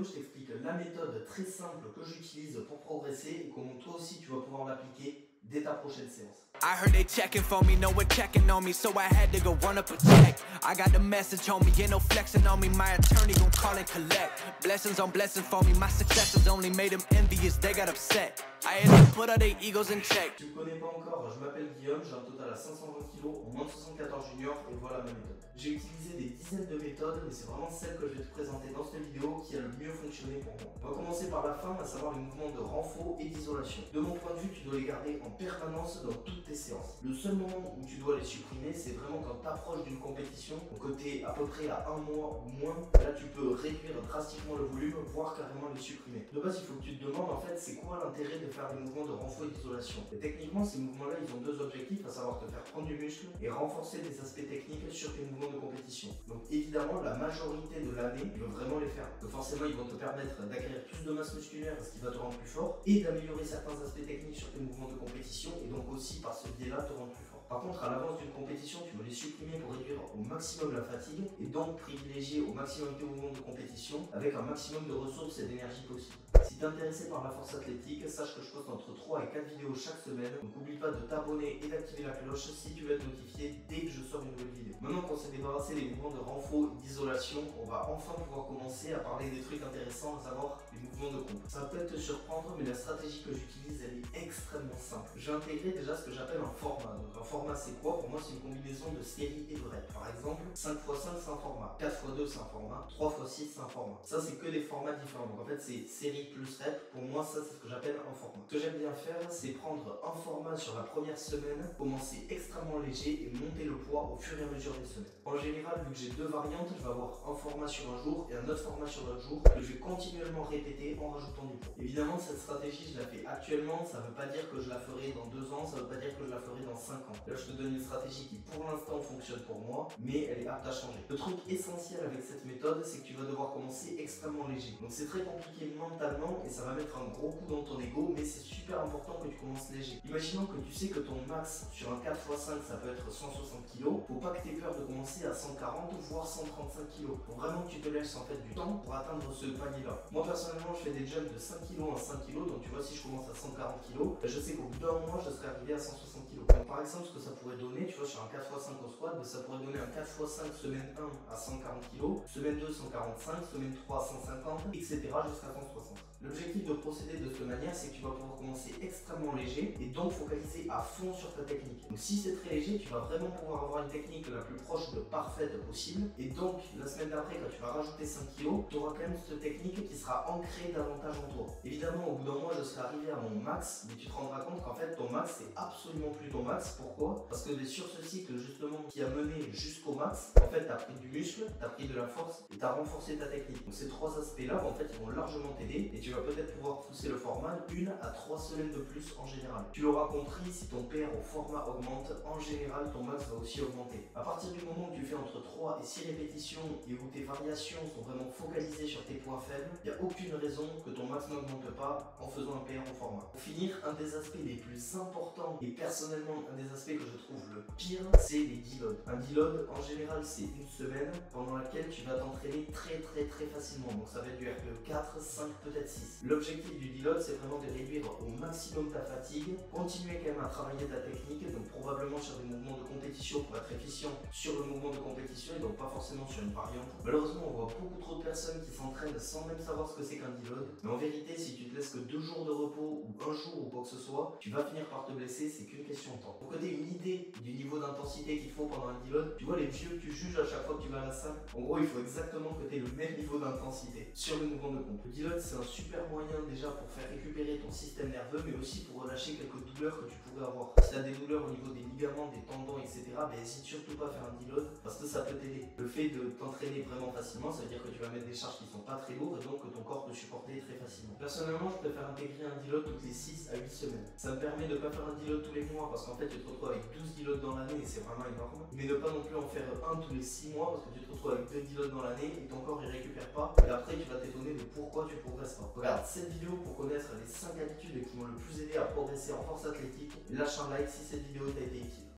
vidéo, je t'explique la méthode très simple que j'utilise pour progresser et comment toi aussi tu vas pouvoir l'appliquer dès ta prochaine séance. I heard they checking for me, no one checking on me, so I had to go run up a check. I got the message on me, ain't no flexing on me, my attorney gon' call and collect. Blessings on blessings for me, my successes only made them envious, they got upset. I had to put all their egos in check. Tu me connais pas encore, je m'appelle Guillaume, j'ai un total à 520 kg en moins de 74 juniors et voilà ma méthode. J'ai utilisé des dizaines de méthodes, mais c'est vraiment celle que je vais te présenter dans cette vidéo qui a le mieux fonctionné pour moi. On va commencer par la fin, à savoir les mouvements de renfort et d'isolation. De mon point de vue, tu dois les garder en permanence dans toutes tes séances. Le seul moment où tu dois les supprimer, c'est vraiment quand tu approches d'une compétition, donc côté à peu près à un mois ou moins, là tu peux réduire drastiquement le volume, voire carrément les supprimer. De base, il faut que tu te demandes en fait c'est quoi l'intérêt de faire des mouvements de renfort et d'isolation. Et techniquement, ces mouvements-là, ils ont deux objectifs, à savoir te faire prendre du muscle et renforcer des aspects techniques sur tes mouvements de compétition. Donc évidemment, la majorité de l'année, tu veux vraiment les faire. Donc forcément, ils vont te permettre d'acquérir plus de masse musculaire, ce qui va te rendre plus fort, et d'améliorer certains aspects techniques sur tes mouvements de compétition, et donc aussi par ce biais-là te rendre plus fort. Par contre, à l'avance d'une compétition, tu veux les supprimer pour réduire au maximum la fatigue, et donc privilégier au maximum tes mouvements de compétition avec un maximum de ressources et d'énergie possible. Si tu es intéressé par la force athlétique, sache que je poste entre 3 et 4 vidéos chaque semaine, donc n'oublie pas de t'abonner et d'activer la cloche si tu veux être notifié dès que je sors une nouvelle vidéo. Maintenant qu'on s'est débarrassé des mouvements de renfort et d'isolation, on va enfin pouvoir commencer à parler des trucs intéressants, à savoir les mouvements de pompe. Ça va peut-être te surprendre, mais la stratégie que j'utilise, elle est extrêmement simple. J'ai intégré déjà ce que j'appelle un format. Donc un format, c'est quoi? Pour moi, c'est une combinaison de série et de rep. Par exemple, 5x5 c'est un format, 4x2 c'est un format, 3x6 c'est un format. Ça, c'est que des formats différents. Donc en fait, c'est série plus rep. Pour moi, ça, c'est ce que j'appelle un format. Ce que j'aime bien faire, c'est prendre un format sur la première semaine, commencer extrêmement léger et monter le poids au fur et à mesure des semaines. En général, vu que j'ai deux variantes, je vais avoir un format sur un jour et un autre format sur l'autre jour que je vais continuellement répéter en rajoutant du poids. Évidemment, cette stratégie, je la fais actuellement. Ça ne veut pas dire que je la ferai dans 2 ans, ça ne veut pas dire que je la ferai dans 5 ans. Là, je te donne une stratégie qui, pour l'instant, fonctionne pour moi, mais elle est apte à changer. Le truc essentiel avec cette méthode, c'est que tu vas devoir commencer extrêmement léger. Donc, c'est très compliqué mentalement et ça va mettre un gros coup dans ton ego, mais c'est super important que tu commences léger. Imaginons que tu sais que ton max sur un 4x5 ça peut être 160 kg, faut pas que tu aies peur de commencer à 140 voire 135 kg. Faut vraiment que tu te laisses en fait du temps pour atteindre ce panier là. Moi personnellement je fais des jumps de 5 kg à 5 kg, donc tu vois si je commence à 140 kg, je sais qu'au bout d'un mois je serai arrivé à 160 kg. Donc par exemple ce que ça pourrait donner, tu vois sur un 4x5 au squat, ça pourrait donner un 4x5 semaine 1 à 140 kg, semaine 2 145, semaine 3 150, etc. jusqu'à 160. L'objectif de procéder de cette manière, c'est que tu vas pouvoir commencer extrêmement léger et donc focaliser à fond sur ta technique. Donc si c'est très léger, tu vas vraiment pouvoir avoir une technique la plus proche de parfaite possible. Et donc la semaine d'après, quand tu vas rajouter 5 kg, tu auras quand même cette technique qui sera ancrée davantage en toi. Évidemment, au bout d'un mois, je serai arrivé à mon max, mais tu te rendras compte qu'en fait, ton max, c'est absolument plus ton max. Pourquoi? Parce que sur ce cycle, justement, qui a mené jusqu'au max, en fait, tu as pris du muscle, tu as pris de la force et tu as renforcé ta technique. Donc ces trois aspects-là, en fait, ils vont largement t'aider et tu vas peut-être pouvoir pousser le format 1 à 3 semaines de plus en général. Tu l'auras compris, si ton PR au format augmente, en général, ton max va aussi augmenter. À partir du moment où tu fais entre 3 et 6 répétitions et où tes variations sont vraiment focalisées sur tes points faibles, il n'y a aucune raison que ton max n'augmente pas en faisant un PR au format. Pour finir, un des aspects les plus importants et personnellement un des aspects que je trouve le pire, c'est les deloads. Un deload, en général, c'est une semaine pendant laquelle tu vas t'entraîner très facilement. Donc ça va être du RPE 4, 5, peut-être 6. L'objectif du deload, c'est vraiment de réduire au maximum ta fatigue, continuer quand même à travailler ta technique, donc probablement sur des mouvements de compétition pour être efficient sur le mouvement de compétition et donc pas forcément sur une variante. Malheureusement, on voit beaucoup trop de personnes qui s'entraînent sans même savoir ce que c'est qu'un deload. Mais en vérité, si tu te laisses que 2 jours de repos ou 1 jour ou quoi que ce soit, tu vas finir par te blesser, c'est qu'une question de temps. Pour que tu aies une idée du niveau d'intensité qu'il faut pendant un deload, tu vois les vieux que tu juges à chaque fois que tu vas à la salle, en gros, il faut exactement que tu aies le même niveau d'intensité sur le mouvement de pompe. Le deload, c'est un super moyen déjà pour faire récupérer ton système nerveux, mais aussi pour relâcher quelques douleurs que tu pourrais avoir. Si tu as des douleurs au niveau des ligaments, des tendons, etc., ben n'hésite surtout pas à faire un deload parce que ça peut t'aider. Le fait de t'entraîner vraiment facilement, ça veut dire que tu vas mettre des charges qui sont pas très lourdes et donc que ton corps peut supporter très facilement. Personnellement, je préfère intégrer un deload toutes les 6 à 8 semaines. Ça me permet de ne pas faire un deload tous les mois parce qu'en fait, tu te retrouves avec 12 deloads dans l'année et c'est vraiment énorme. Mais ne pas non plus en faire un tous les 6 mois parce que tu te retrouves avec 2 deloads dans l'année et ton corps il récupère pas. Et après, tu vas t'étonner de pourquoi tu progresses pas. Regarde cette vidéo pour connaître les 5 habitudes qui m'ont le plus aidé à progresser en force athlétique. Lâche un like si cette vidéo t'a été utile.